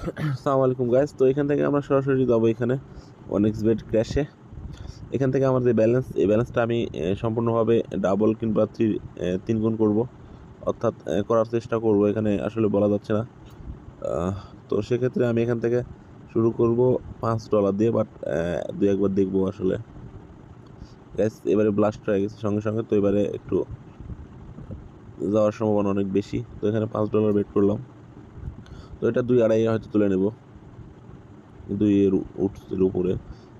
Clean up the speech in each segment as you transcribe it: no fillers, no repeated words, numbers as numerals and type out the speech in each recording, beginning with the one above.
আসসালামু আলাইকুম গাইস। তো এখান থেকে আমরা সরাসরি যাবো এখানে অনেক্স বেট ক্র্যাশে। এখান থেকে আমার যে ব্যালেন্স, এই ব্যালেন্সটা আমি সম্পূর্ণভাবে ডাবল কিংবা তিন গুণ করব, অর্থাৎ করার চেষ্টা করব। এখানে আসলে বলা যাচ্ছে না। তো সেক্ষেত্রে আমি এখান থেকে শুরু করব $5 দিয়ে, বাট দুই একবার দেখবো আসলে। গাইস এবারে ব্লাস্ট হয়ে গেছে সঙ্গে সঙ্গে, তো এবারে একটু যাওয়ার সম্ভাবনা অনেক বেশি। তো এখানে $5 বেট করলাম, তো এটা 2-2.5 হয়তো তুলে নেব, 2 এর উঠছিল উপরে।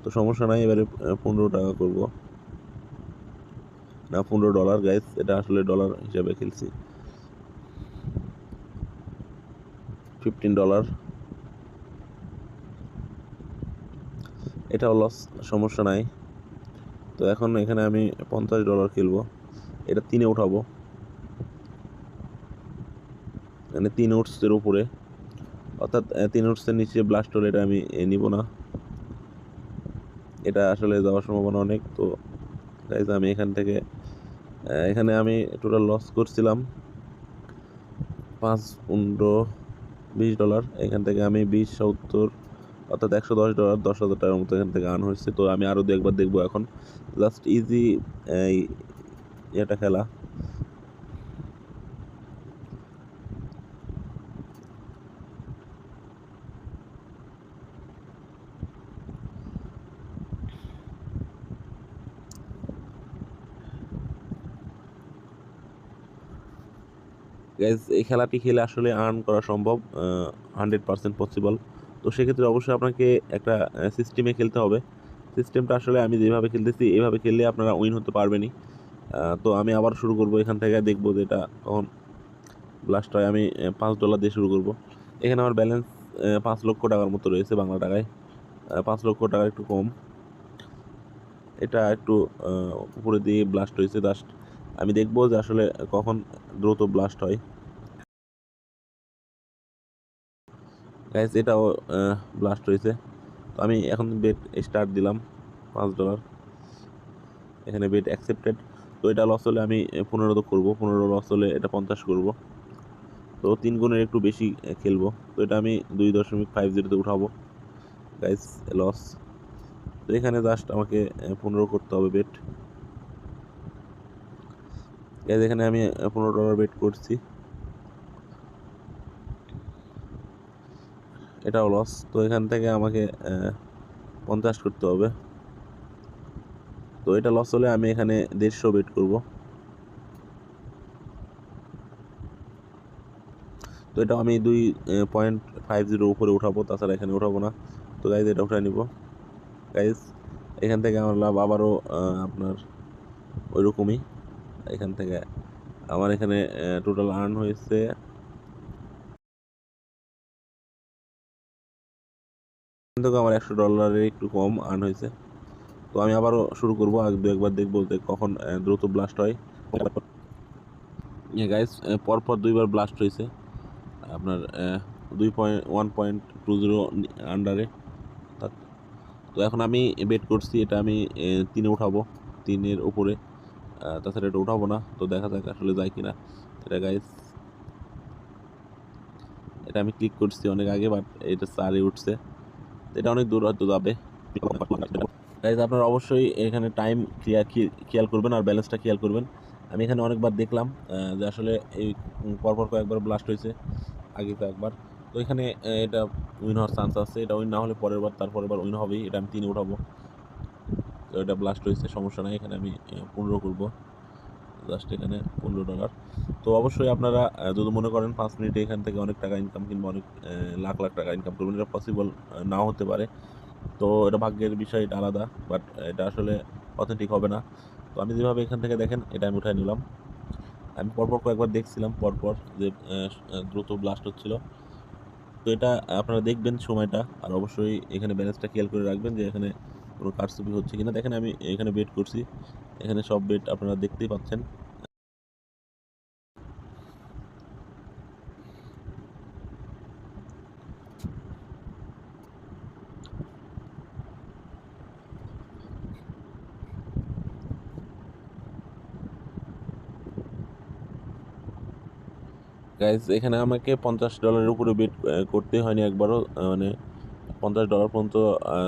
তো সমস্যা নাই, এবারে $15 করব, না $15 গাইস, এটা আসলে ডলার হিসাবে খেলছি। $15, এটাও লস, সমস্যা নাই। তো এখন এখানে আমি $50 খেলবো, এটা 3-এ উঠাবো, মানে 3 উঠসের উপরে, অর্থাৎ 3 উঠসের নিচে ব্লাস্ট হলে এটা আমি নিব না, এটা আসলে যাওয়ার সম্ভাবনা অনেক। তো গাইজ আমি এখান থেকে এখানে আমি টোটাল লস করছিলাম 5, 15, $20। এখান থেকে আমি 20, 70, অর্থাৎ $110, $10,000 মতো এখান থেকে আর্ন হয়েছে। তো আমি আরও একবার দেখবো এখন, জাস্ট ইজি এটা খেলা। গাইজ এই খেলাটি খেলে আসলে আর্ন করা সম্ভব, 100% পসিবল। তো সেক্ষেত্রে অবশ্যই আপনাকে একটা সিস্টেমে খেলতে হবে। সিস্টেমটা আসলে আমি যেভাবে খেলতেছি এইভাবে খেললে আপনারা উইন হতে পারবেনই। তো আমি আবার শুরু করব এখান থেকে, দেখবো যে এটা কখন ব্লাস্ট হয়। আমি $5 দিয়ে শুরু করব। এখানে আমার ব্যালেন্স $5 লক্ষ মতো রয়েছে বাংলা টাকায়। $5 লক্ষ একটু কম, এটা একটু উপরে দিয়ে ব্লাস্ট হয়েছে। জাস্ট আমি দেখবো যে আসলে কখন দ্রুত ব্লাস্ট হয়। গাইস এটাও ব্লাস্ট হয়েছে। তো আমি এখন বেট স্টার্ট দিলাম $5, এখানে বেট অ্যাকসেপ্টেড। তো এটা লস হলে আমি 15 করবো, 15 লস হলে এটা 50 করব। তো 3 গুণের একটু বেশি খেলবো। তো এটা আমি 2.50-তে উঠাবো। Guys loss. তো এখানে জাস্ট আমাকে 15 করতে হবে বেট। গাইস এখানে আমি $15 বেট করছি, এটাও লস। তো এখান থেকে আমাকে 50 করতে হবে। তো এটা লস হলে আমি এখানে 150 বেট করব। তো এটা আমি 2.50 উপরে উঠাবো, তাছাড়া এখানে উঠাবো না। তো গাইজ এটা উঠাই নিব। গাইজ এখান থেকে আমার লাভ আবারও আপনার ওইরকমই। এখান থেকে আমার এখানে টোটাল আর্ন হয়েছে, কিন্তু আমার $100 একটু কম আর্ন হয়েছে। তো আমি আবারও শুরু করবো, আর একবার দেখবো যে কখন দ্রুত ব্লাস্ট হয়। গাইজ পরপর 2বার ব্লাস্ট হয়েছে আপনার 1.20 আন্ডারে। তো এখন আমি বেট করছি, এটা আমি 3-এ উঠাবো, 3-এর উপরে। তাছাড়া এটা উঠাবো না। তো দেখা যাক আসলে যায় কিনা এটা। গাইজ এটা আমি ক্লিক করছি অনেক আগে, বাট এটা 4-এ উঠছে। এটা অনেক দূর হয়তো যাবে। গাইজ আপনারা অবশ্যই এখানে টাইম খেয়াল করবেন আর ব্যালেন্সটা খেয়াল করবেন। আমি এখানে অনেকবার দেখলাম যে আসলে এই পরপর কয়েকবার ব্লাস্ট হয়েছে, আগে কয়েকবার। তো এখানে এটা উইন হওয়ার চান্স আছে, এটা উইন না হলে পরের বার তারপরের বার উইন হবেই। এটা আমি 3-এ উঠাবো। তো এটা ব্লাস্ট হয়েছে, সমস্যা নাই। এখানে আমি 15 করবো, জাস্ট এখানে $15। তো অবশ্যই আপনারা যদি মনে করেন 5 মিনিটে এখান থেকে অনেক টাকা ইনকাম কিংবা অনেক লাখ লাখ টাকা ইনকাম করবেন, এটা পসিবল নাও হতে পারে। তো এটা ভাগ্যের বিষয়, এটা আলাদা, বাট এটা আসলে অথেন্টিক হবে না। তো আমি যেভাবে এখান থেকে দেখেন, এটা আমি উঠাই নিলাম। আমি পরপর কয়েকবার দেখছিলাম পরপর যে দ্রুত ব্লাস্ট হচ্ছিল। তো এটা আপনারা দেখবেন সময়টা, আর অবশ্যই এখানে ব্যালেন্সটা খেয়াল করে রাখবেন যে এখানে কোনো কারচুপি হচ্ছে কিনা। দেখেন আমি এখানে বেট করছি, এখানে সব বেট আপনারা দেখতেই পাচ্ছেন। গাইজ এখানে আমাকে $50 উপরে বেট করতে হয়নি একবারও, মানে $50 পর্যন্ত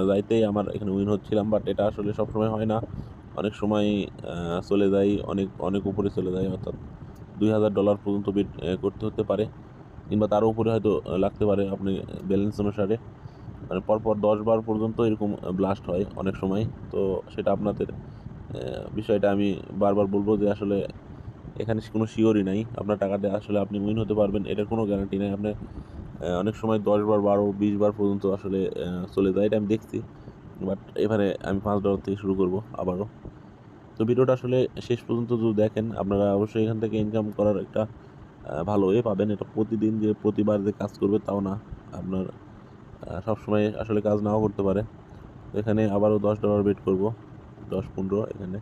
যাইতেই আমার এখানে উইন হচ্ছিলাম। বাট এটা আসলে সবসময় হয় না, অনেক সময় চলে যায়, অনেক অনেক উপরে চলে যায়, অর্থাৎ $2000 পর্যন্ত বেট করতে হতে পারে, কিংবা তারও উপরে হয়তো লাগতে পারে আপনি ব্যালেন্স অনুসারে। মানে পরপর 10 বার পর্যন্ত এরকম ব্লাস্ট হয় অনেক সময়। তো সেটা আপনাদের বিষয়টা আমি বারবার বলবো যে আসলে এখানে কোনো শিওরই নাই, আপনার টাকাতে আসলে আপনি উইন হতে পারবেন এটার কোনো গ্যারান্টি নাই। আপনি অনেক সময় 10 বার, 12, 20 বার পর্যন্ত আসলে চলে যায়, এটা আমি দেখছি। বাট এবারে আমি $5 থেকে শুরু করব আবারও। তো ভিডিওটা আসলে শেষ পর্যন্ত যদি দেখেন আপনারা অবশ্যই এখান থেকে ইনকাম করার একটা ভালো ওয়ে পাবেন। এটা প্রতিদিন যে প্রতিবার যে কাজ করবে তাও না, আপনার সবসময় আসলে কাজ নাও করতে পারে। তো এখানে আবারও $10 বেট করব, 10, 15 এখানে।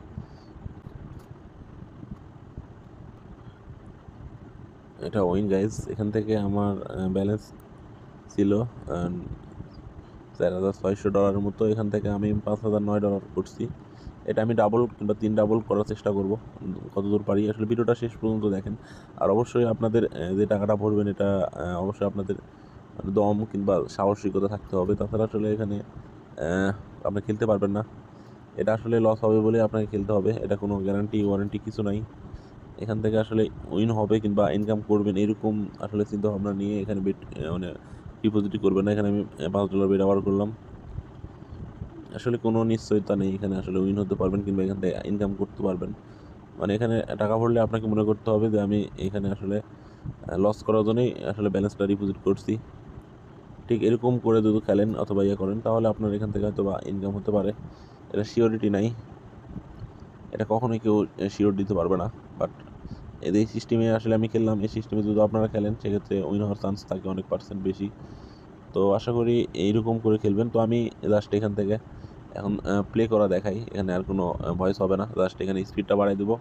এটা উইন গাইজ। এখান থেকে আমার ব্যালেন্স ছিল $4600 মতো। এখান থেকে আমি $5009 করছি। এটা আমি ডাবল কিংবা 3 ডাবল করার চেষ্টা করব কতদূর পারি। আসলে ভিডিওটা শেষ পর্যন্ত দেখেন। আর অবশ্যই আপনাদের যে টাকাটা ভরবেন এটা অবশ্যই আপনাদের মানে দম কিংবা সাহসিকতা থাকতে হবে, তাছাড়া আসলে এখানে আপনি খেলতে পারবেন না। এটা আসলে লস হবে বলে আপনাকে খেলতে হবে, এটা কোনো গ্যারান্টি ওয়ারেন্টি কিছু নাই। এখান থেকে আসলে উইন হবে কিংবা ইনকাম করবেন এরকম আসলে চিন্তা ভাবনা নিয়ে এখানে বেট মানে ডিপোজিটই করবেন না। এখানে আমি $5 বেট আবার করলাম। আসলে কোনো নিশ্চয়তা নেই এখানে আসলে উইন হতে পারবেন কিংবা এখান থেকে ইনকাম করতে পারবেন। মানে এখানে টাকা ভরলে আপনাকে মনে করতে হবে যে আমি এখানে আসলে লস করার জন্যই আসলে ব্যালেন্সটা ডিপোজিট করছি। ঠিক এরকম করে যদি খেলেন অথবা ইয়ে করেন তাহলে আপনার এখান থেকে হয়তো বা ইনকাম হতে পারে। এটা শিওরিটি নাই, এটা কখনোই কেউ শিওর দিতে পারবে না। বাট এই সিস্টেমে আসলে আমি খেললাম, এই সিস্টেমে যদি আপনারা খেলেন সেক্ষেত্রে উইন হওয়ার চান্স থাকে অনেক পার্সেন্ট বেশি। তো আশা করি এইরকম করে খেলবেন। তো আমি জাস্ট এখান থেকে এখন প্লে করা দেখাই, এখানে আর কোনো ভয়েস হবে না, জাস্ট এখানে স্পিডটা বাড়াই দেবো।